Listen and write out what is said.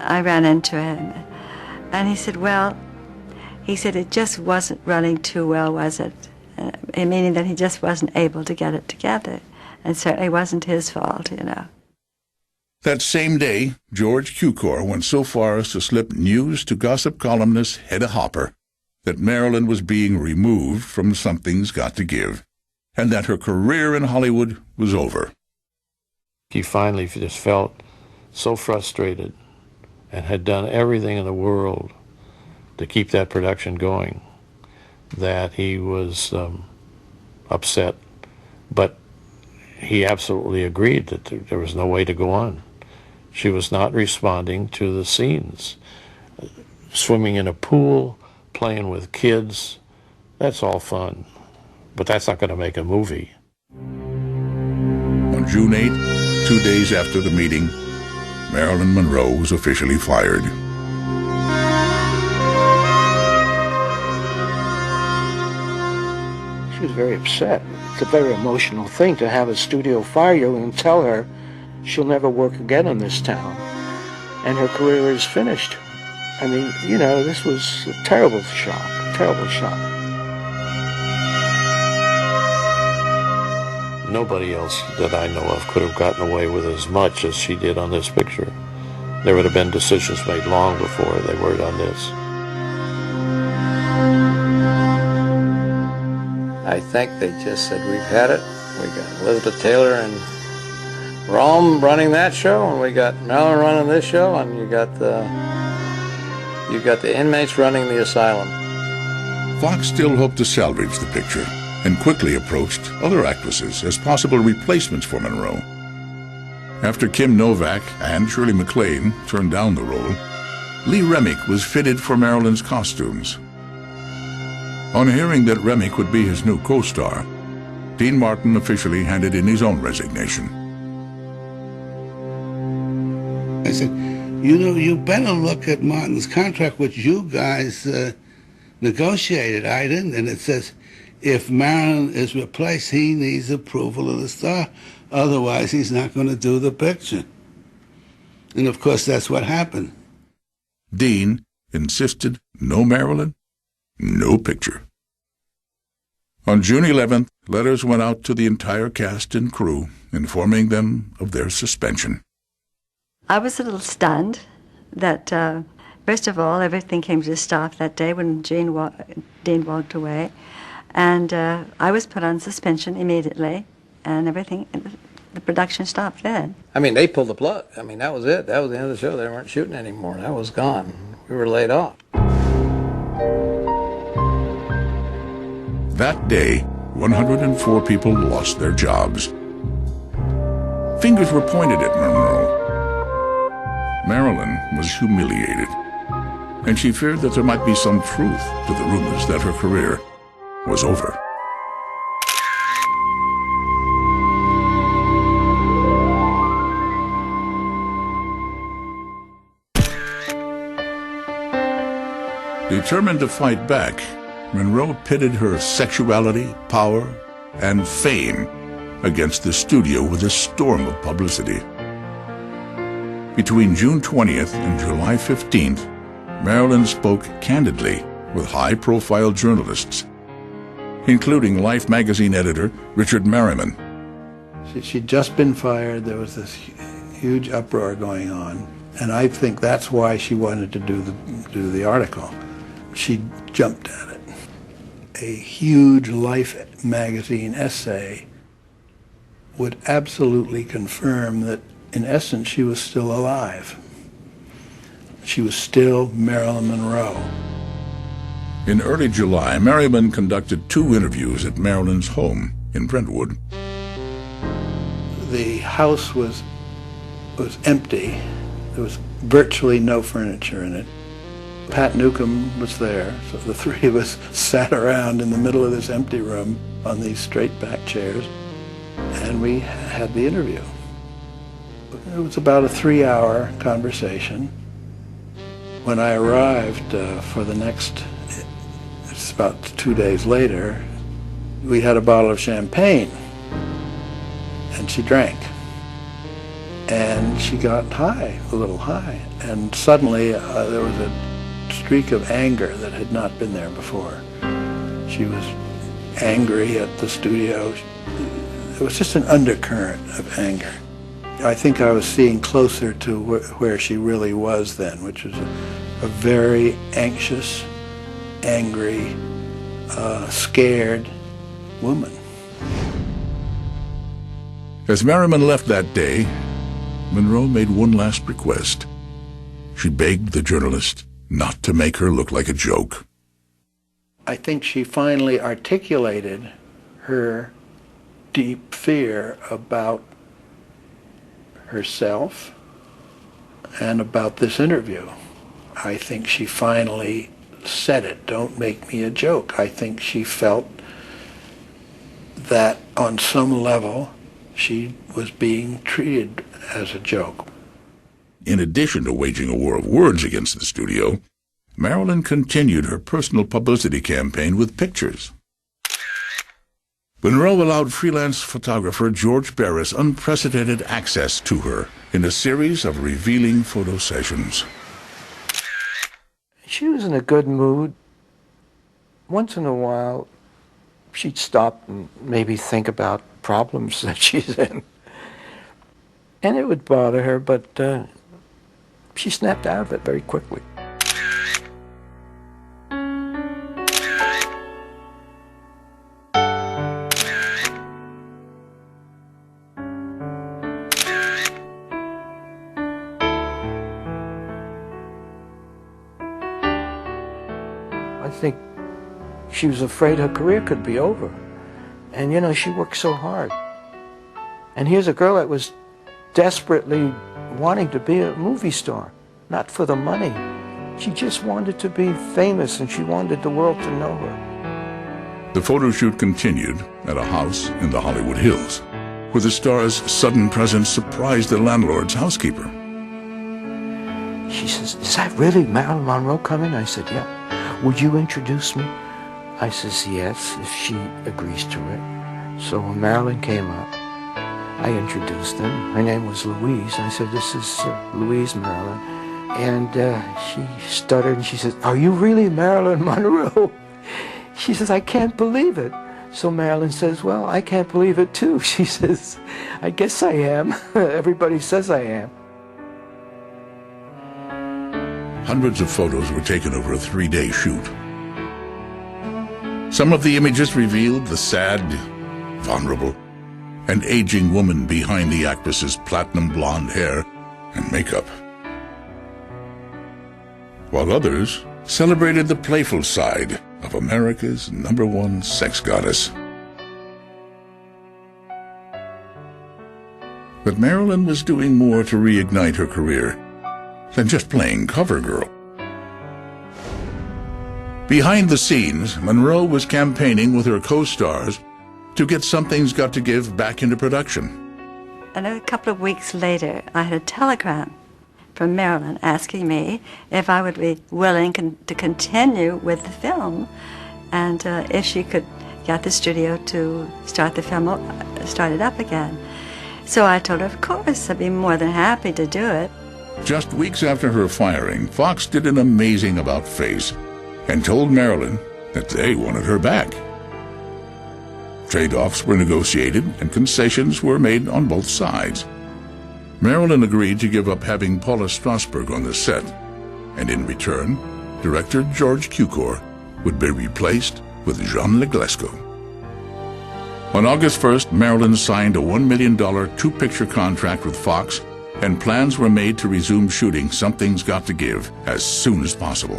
I ran into him, and he said, well, he said it just wasn't running too well, was it? Meaning that he just wasn't able to get it together. And certainly wasn't his fault, you know. That same day, George Cukor went so far as to slip news to gossip columnist Hedda Hopper that Marilyn was being removed from Something's Got to Give, and that her career in Hollywood was over. He finally just felt so frustrated and had done everything in the world to keep that production going that he was upset, but he absolutely agreed that there was no way to go on. She was not responding to the scenes. Swimming in a pool, playing with kids, that's all fun, but that's not going to make a movie. On June 8th, 2 days after the meeting, Marilyn Monroe was officially fired. She was very upset. It's a very emotional thing to have a studio fire you and tell her she'll never work again in this town and her career is finished. I mean, you know, this was a terrible shock, terrible shock. Nobody else that I know of could have gotten away with as much as she did on this picture. There would have been decisions made long before they were on this. I think they just said, we've had it. We got Elizabeth Taylor and Rome running that show, and we got Marilyn running this show, and you got the inmates running the asylum. Fox still hoped to salvage the picture and quickly approached other actresses as possible replacements for Monroe. After Kim Novak and Shirley MacLaine turned down the role, Lee Remick was fitted for Marilyn's costumes. On hearing that Remick would be his new co-star, Dean Martin officially handed in his own resignation. I said, you know, you better look at Martin's contract, which you guys negotiated. I didn't. And it says, if Marilyn is replaced, he needs approval of the star. Otherwise, he's not going to do the picture. And, of course, that's what happened. Dean insisted no Marilyn, no picture. On June 11th, letters went out to the entire cast and crew, informing them of their suspension. I was a little stunned that, first of all, everything came to a stop that day when Dean walked away. And I was put on suspension immediately, and everything, the production stopped then. I mean, they pulled the plug. I mean, that was it. That was the end of the show. They weren't shooting anymore. That was gone. We were laid off. That day, 104 people lost their jobs. Fingers were pointed at Monroe. Marilyn was humiliated, and she feared that there might be some truth to the rumors that her career was over. Determined to fight back, Monroe pitted her sexuality, power, and fame against the studio with a storm of publicity. Between June 20th and July 15th, Marilyn spoke candidly with high-profile journalists, including Life magazine editor Richard Merriman. She'd just been fired. There was this huge uproar going on, and I think that's why she wanted to do the article. She jumped at it. A huge Life magazine essay would absolutely confirm that, in essence, she was still alive. She was still Marilyn Monroe. In early July, Merriman conducted 2 interviews at Marilyn's home in Brentwood. The house was empty. There was virtually no furniture in it. Pat Newcomb was there, so the 3 of us sat around in the middle of this empty room on these straight-back chairs, and we had the interview. It was about a 3-hour conversation. When I arrived for the next, it's about 2 days later, we had a bottle of champagne, and she drank. and she got high, a little high, and suddenly there was a streak of anger that had not been there before. She was angry at the studio. It was just an undercurrent of anger. I think I was seeing closer to where she really was then, which was a very anxious, angry, scared woman. As Merriman left that day, Monroe made one last request. She begged the journalist not to make her look like a joke. I think she finally articulated her deep fear about herself and about this interview. I think she finally said it, don't make me a joke. I think she felt that on some level she was being treated as a joke. In addition to waging a war of words against the studio, Marilyn continued her personal publicity campaign with pictures. Monroe allowed freelance photographer George Barris unprecedented access to her in a series of revealing photo sessions. She was in a good mood. Once in a while, she'd stop and maybe think about problems that she's in. And it would bother her, but she snapped out of it very quickly. I think she was afraid her career could be over. And, you know, she worked so hard. And here's a girl that was desperately wanting to be a movie star, not for the money. She just wanted to be famous, and she wanted the world to know her. The photo shoot continued at a house in the Hollywood Hills, where the star's sudden presence surprised the landlord's housekeeper. She says, "Is that really Marilyn Monroe coming?" I said, "Yeah." "Would you introduce me?" I says, "Yes, if she agrees to it." So when Marilyn came up, I introduced them. Her name was Louise. I said, "This is Louise Marilyn." And she stuttered and she said, "Are you really Marilyn Monroe?" She says, "I can't believe it." So Marilyn says, "Well, I can't believe it too." She says, "I guess I am. Everybody says I am." Hundreds of photos were taken over a 3-day shoot. Some of the images revealed the sad, vulnerable, and aging woman behind the actress's platinum blonde hair and makeup, while others celebrated the playful side of America's #1 sex goddess. But Marilyn was doing more to reignite her career than just playing cover girl. Behind the scenes, Monroe was campaigning with her co-stars to get Something's Got to Give back into production. And a couple of weeks later, I had a telegram from Marilyn asking me if I would be willing to continue with the film, and if she could get the studio to start the film, start it up again. So I told her, of course, I'd be more than happy to do it. Just weeks after her firing, Fox did an amazing about-face and told Marilyn that they wanted her back. Trade-offs were negotiated and concessions were made on both sides. Marilyn agreed to give up having Paula Strasberg on the set, and in return, director George Cukor would be replaced with Jean Leglesco. On August 1st, Marilyn signed a $1 million 2-picture contract with Fox, and plans were made to resume shooting Something's Got to Give as soon as possible.